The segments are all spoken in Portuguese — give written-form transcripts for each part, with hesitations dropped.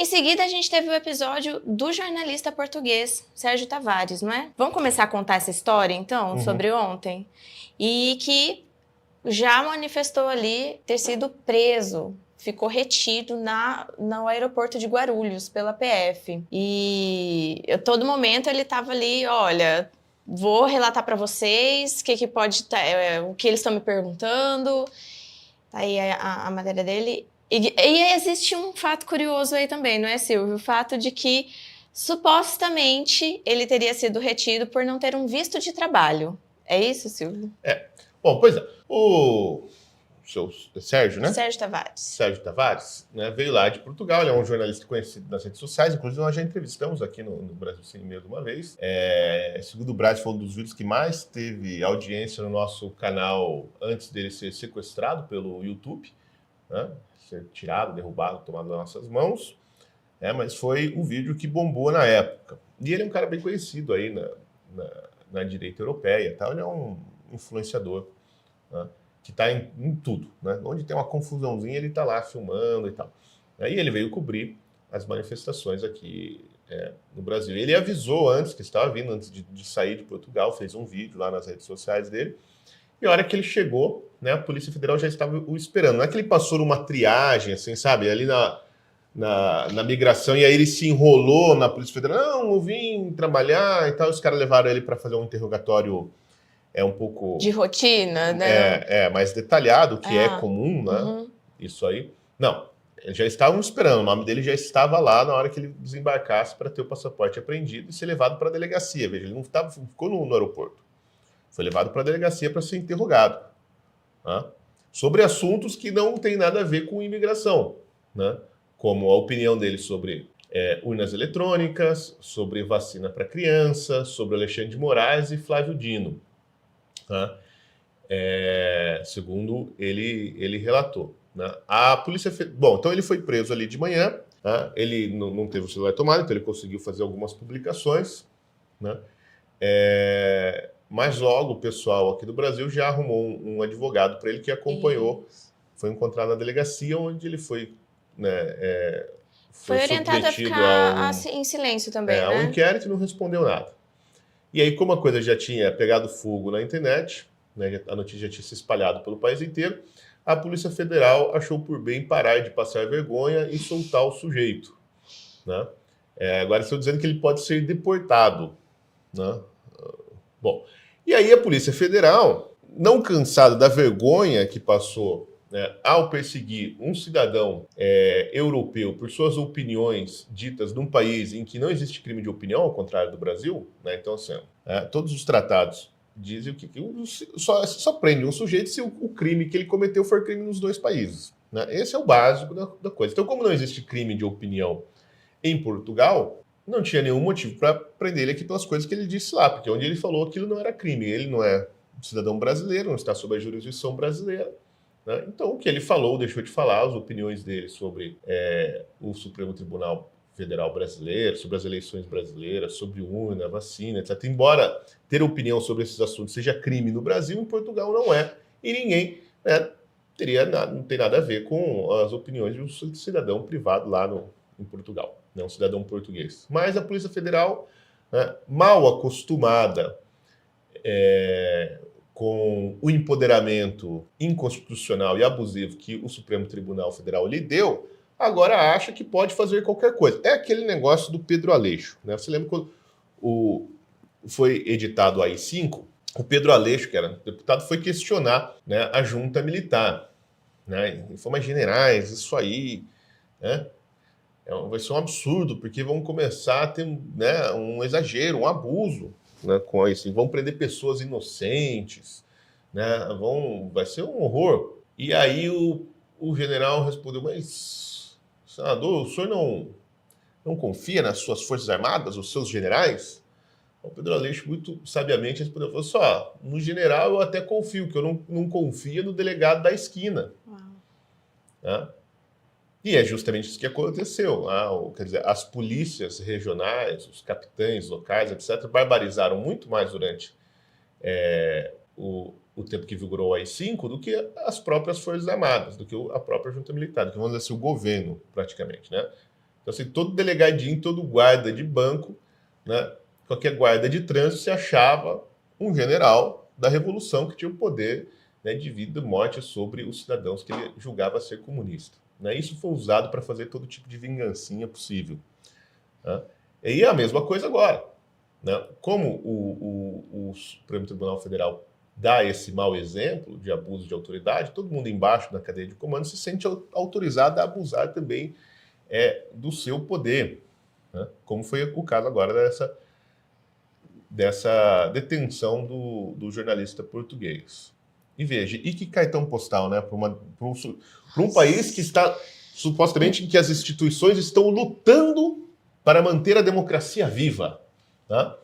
Em seguida, a gente teve o episódio do jornalista português, Sérgio Tavares, não é? Vamos começar a contar essa história, então, sobre ontem? E que já manifestou ali ter sido preso, ficou retido no aeroporto de Guarulhos pela PF. E a todo momento ele estava ali, olha, vou relatar para vocês o que pode o que eles estão me perguntando. Tá aí a matéria dele. E existe um fato curioso aí também, não é, Silvio? O fato de que supostamente ele teria sido retido por não ter um visto de trabalho. É isso, Silvio? Bom, pois é. O seu Sérgio, né? Sérgio Tavares. Sérgio Tavares, né, veio lá de Portugal, ele é um jornalista conhecido nas redes sociais, inclusive nós já entrevistamos aqui no Brasil Sem Medo uma vez. Segundo o Braz, foi um dos vídeos que mais teve audiência no nosso canal antes dele ser sequestrado pelo YouTube, né, ser tirado, derrubado, tomado das nossas mãos, mas foi o vídeo que bombou na época. E ele é um cara bem conhecido aí na direita europeia, tá? Ele é um influenciador, né, que está em tudo, né? Onde tem uma confusãozinha, ele está lá filmando e tal. Aí ele veio cobrir as manifestações aqui no Brasil. Ele avisou antes que estava vindo, antes de sair de Portugal, fez um vídeo lá nas redes sociais dele. E a hora que ele chegou, né, a Polícia Federal já estava o esperando. Não é que ele passou numa triagem, assim, sabe, ali na migração, e aí ele se enrolou na Polícia Federal. Não, eu vim trabalhar e tal. Os caras levaram ele para fazer um interrogatório um pouco... de rotina, né? Mais detalhado, que é comum, né? Isso aí. Não, eles já estavam esperando, o nome dele já estava lá na hora que ele desembarcasse para ter o passaporte apreendido e ser levado para a delegacia. Veja, ele não ficou no aeroporto. Foi levado para a delegacia para ser interrogado, né? Sobre assuntos que não tem nada a ver com imigração, né? Como a opinião dele sobre urnas eletrônicas, sobre vacina para criança, sobre Alexandre de Moraes e Flávio Dino, né? Segundo ele relatou, né? A polícia... Bom, então ele foi preso ali de manhã, né? Ele não teve o celular tomado, então ele conseguiu fazer algumas publicações, né? Mas logo o pessoal aqui do Brasil já arrumou um advogado para ele que acompanhou. Foi encontrado na delegacia, onde ele foi, né, foi orientado a ficar em silêncio também, né? Ao inquérito e não respondeu nada. E aí, como a coisa já tinha pegado fogo na internet, né, a notícia já tinha se espalhado pelo país inteiro, a Polícia Federal achou por bem parar de passar vergonha e soltar o sujeito, né? Agora estão dizendo que ele pode ser deportado, né? Bom, e aí a Polícia Federal, não cansada da vergonha que passou, né, ao perseguir um cidadão europeu por suas opiniões ditas num país em que não existe crime de opinião, ao contrário do Brasil, né? Então, assim, todos os tratados dizem que só prende um sujeito se o crime que ele cometeu for crime nos dois países, né? Esse é o básico da coisa. Então, como não existe crime de opinião em Portugal, não tinha nenhum motivo para prender ele aqui pelas coisas que ele disse lá, porque onde ele falou aquilo não era crime. Ele não é um cidadão brasileiro, não está sob a jurisdição brasileira, né? Então, o que ele falou, deixou de falar, as opiniões dele sobre o Supremo Tribunal Federal Brasileiro, sobre as eleições brasileiras, sobre urna, vacina, etc. Embora ter opinião sobre esses assuntos seja crime no Brasil, em Portugal não é. E ninguém, né, não tem nada a ver com as opiniões de um cidadão privado lá em Portugal, né, um cidadão português. Mas a Polícia Federal, né, mal acostumada com o empoderamento inconstitucional e abusivo que o Supremo Tribunal Federal lhe deu, agora acha que pode fazer qualquer coisa. É aquele negócio do Pedro Aleixo, né? Você lembra quando foi editado o AI-5? O Pedro Aleixo, que era deputado, foi questionar, né, a junta militar, né? Ele falou, mas generais, isso aí, né, vai ser um absurdo, porque vão começar a ter, né, um exagero, um abuso, né, com isso. Vão prender pessoas inocentes, né? Vai ser um horror. E aí o general respondeu, mas, senador, o senhor não confia nas suas forças armadas, os seus generais? O Pedro Aleixo, muito sabiamente, respondeu, falou só, no general eu até confio, que eu não confio no delegado da esquina. Né? E é justamente isso que aconteceu. Quer dizer, as polícias regionais, os capitães locais, etc., barbarizaram muito mais durante o tempo que vigorou o AI-5 do que as próprias Forças Armadas, do que a própria junta militar, do que, vamos dizer assim, o governo, praticamente, né? Então, assim, todo delegadinho, todo guarda de banco, né, qualquer guarda de trânsito se achava um general da revolução que tinha o poder, né, de vida e morte sobre os cidadãos que ele julgava ser comunista. Né? Isso foi usado para fazer todo tipo de vingancinha possível. Né? E é a mesma coisa agora. Né? Como o Supremo Tribunal Federal dá esse mau exemplo de abuso de autoridade, todo mundo embaixo da cadeia de comando se sente autorizado a abusar também do seu poder. Né? Como foi o caso agora dessa detenção do jornalista português. E veja, e que cartão postal, né? Para um país que está, supostamente, em que as instituições estão lutando para manter a democracia viva. Tá?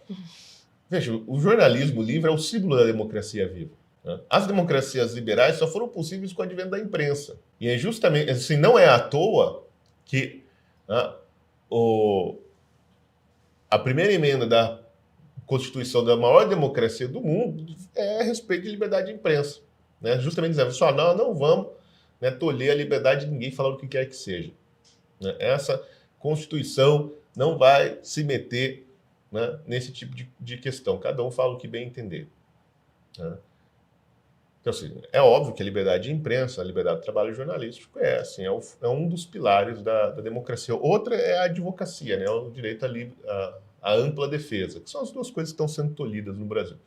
Veja, o jornalismo livre é o símbolo da democracia viva. Né? As democracias liberais só foram possíveis com o advento da imprensa. E é justamente, assim, não é à toa que a primeira emenda da Constituição da maior democracia do mundo é a respeito de liberdade de imprensa. Né? Justamente dizendo, só não vamos, né, tolher a liberdade de ninguém falar o que quer que seja. Né? Essa Constituição não vai se meter, né, nesse tipo de questão. Cada um fala o que bem entender. Né? Então, assim, é óbvio que a liberdade de imprensa, a liberdade de trabalho jornalístico é um dos pilares da democracia. Outra é a advocacia, né, o direito à ampla defesa, que são as duas coisas que estão sendo tolhidas no Brasil.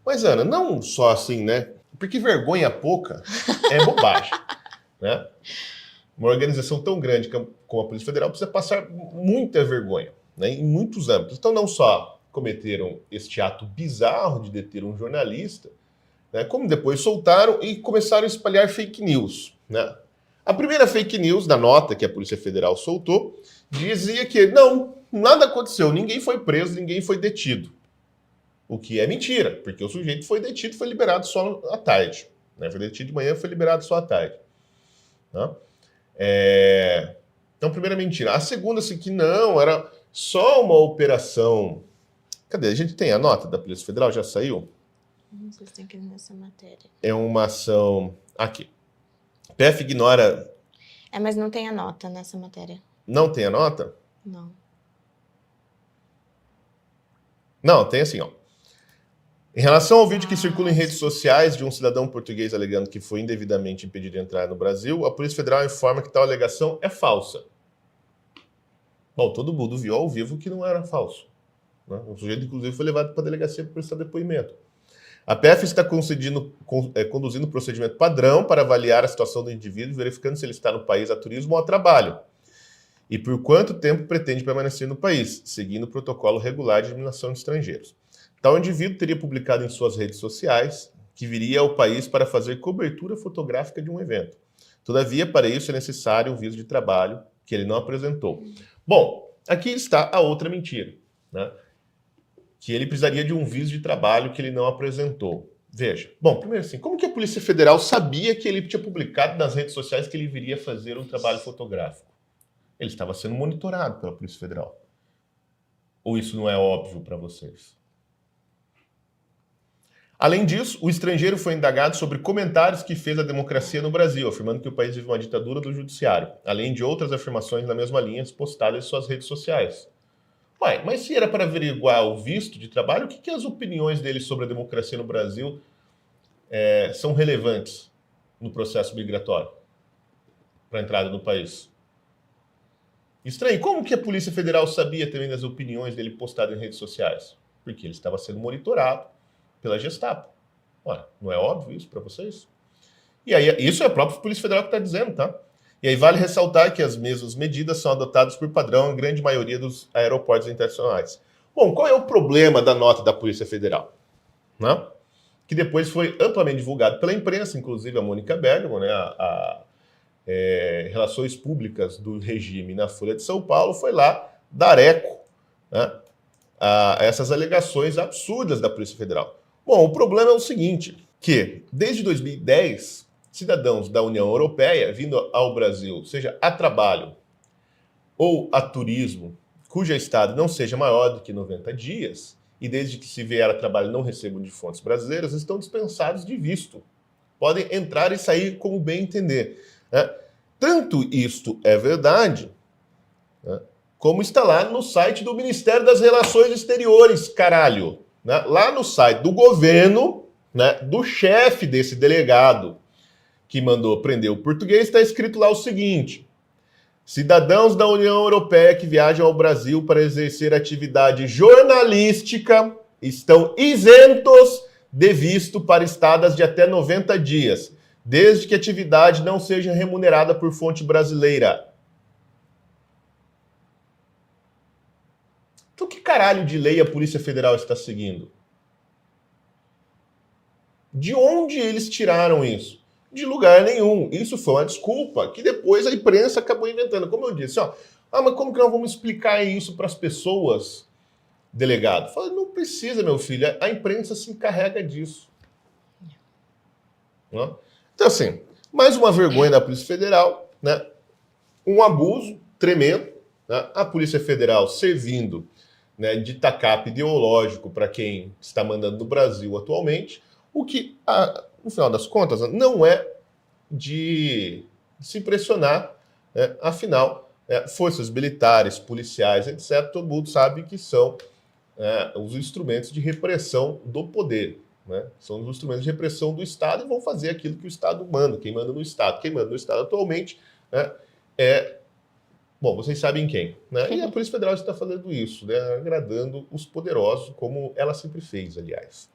Mas, Ana, não só assim, né? Porque vergonha pouca é bobagem. Né? Uma organização tão grande como a Polícia Federal precisa passar muita vergonha, né, em muitos âmbitos. Então, não só cometeram este ato bizarro de deter um jornalista, né, como depois soltaram e começaram a espalhar fake news. Né? A primeira fake news da nota que a Polícia Federal soltou dizia que não, nada aconteceu, ninguém foi preso, ninguém foi detido. O que é mentira, porque o sujeito foi detido, foi liberado só à tarde. Né? Foi detido de manhã, foi liberado só à tarde. Né? Então, primeira mentira. A segunda, assim, que não, era só uma operação. Cadê? A gente tem a nota da Polícia Federal, já saiu? Vocês têm que ir nessa matéria. É uma ação. Aqui. PF ignora. Mas não tem a nota nessa matéria. Não tem a nota? Não. Não, tem assim, ó. Em relação ao vídeo que circula em redes sociais de um cidadão português alegando que foi indevidamente impedido de entrar no Brasil, a Polícia Federal informa que tal alegação é falsa. Bom, todo mundo viu ao vivo que não era falso. Né? O sujeito, inclusive, foi levado para a delegacia para prestar depoimento. A PF está conduzindo um procedimento padrão para avaliar a situação do indivíduo, verificando se ele está no país a turismo ou a trabalho. E por quanto tempo pretende permanecer no país, seguindo o protocolo regular de eliminação de estrangeiros. Tal indivíduo teria publicado em suas redes sociais que viria ao país para fazer cobertura fotográfica de um evento. Todavia, para isso é necessário um visto de trabalho que ele não apresentou. Bom, aqui está a outra mentira, né? Que ele precisaria de um visto de trabalho que ele não apresentou. Veja, bom, primeiro assim, como que a Polícia Federal sabia que ele tinha publicado nas redes sociais que ele viria fazer um trabalho fotográfico? Ele estava sendo monitorado pela Polícia Federal. Ou isso não é óbvio para vocês? Além disso, o estrangeiro foi indagado sobre comentários que fez a democracia no Brasil, afirmando que o país vive uma ditadura do judiciário, além de outras afirmações na mesma linha postadas em suas redes sociais. Ué, mas se era para averiguar o visto de trabalho, o que as opiniões dele sobre a democracia no Brasil são relevantes no processo migratório para a entrada no país? Estranho. Como que a Polícia Federal sabia também das opiniões dele postadas em redes sociais? Porque ele estava sendo monitorado pela Gestapo. Ué, não é óbvio isso para vocês? E aí, isso é a própria Polícia Federal que está dizendo, tá? E aí vale ressaltar que as mesmas medidas são adotadas por padrão em grande maioria dos aeroportos internacionais. Bom, qual é o problema da nota da Polícia Federal? Né? Que depois foi amplamente divulgado pela imprensa, inclusive a Mônica Bergamo, né, Relações Públicas do regime na Folha de São Paulo, foi lá dar eco, né, a essas alegações absurdas da Polícia Federal. Bom, o problema é o seguinte, que desde 2010, cidadãos da União Europeia vindo ao Brasil, seja a trabalho ou a turismo, cuja estada não seja maior do que 90 dias, e desde que se vier a trabalho não recebam de fontes brasileiras, estão dispensados de visto. Podem entrar e sair como bem entender. Né? Tanto isto é verdade, né? Como está lá no site do Ministério das Relações Exteriores, caralho. Né? Lá no site do governo, né, do chefe desse delegado que mandou prender o português, está escrito lá o seguinte: cidadãos da União Europeia que viajam ao Brasil para exercer atividade jornalística estão isentos de visto para estadas de até 90 dias, desde que a atividade não seja remunerada por fonte brasileira. Então, que caralho de lei a Polícia Federal está seguindo? De onde eles tiraram isso? De lugar nenhum. Isso foi uma desculpa que depois a imprensa acabou inventando. Como eu disse, ó, mas como que nós vamos explicar isso para as pessoas, delegado? Falei, não precisa, meu filho, a imprensa se encarrega disso. Então, assim, mais uma vergonha da Polícia Federal, né? Um abuso tremendo, né? A Polícia Federal servindo, né, de tacape ideológico para quem está mandando no Brasil atualmente, o que, no final das contas, não é de se impressionar, né? Afinal, forças militares, policiais, etc., todo mundo sabe que são os instrumentos de repressão do poder. Né? São os instrumentos de repressão do Estado e vão fazer aquilo que o Estado manda. Quem manda no Estado? Quem manda no Estado atualmente, né, bom, vocês sabem quem. Né? E a Polícia Federal está fazendo isso, né, agradando os poderosos, como ela sempre fez, aliás.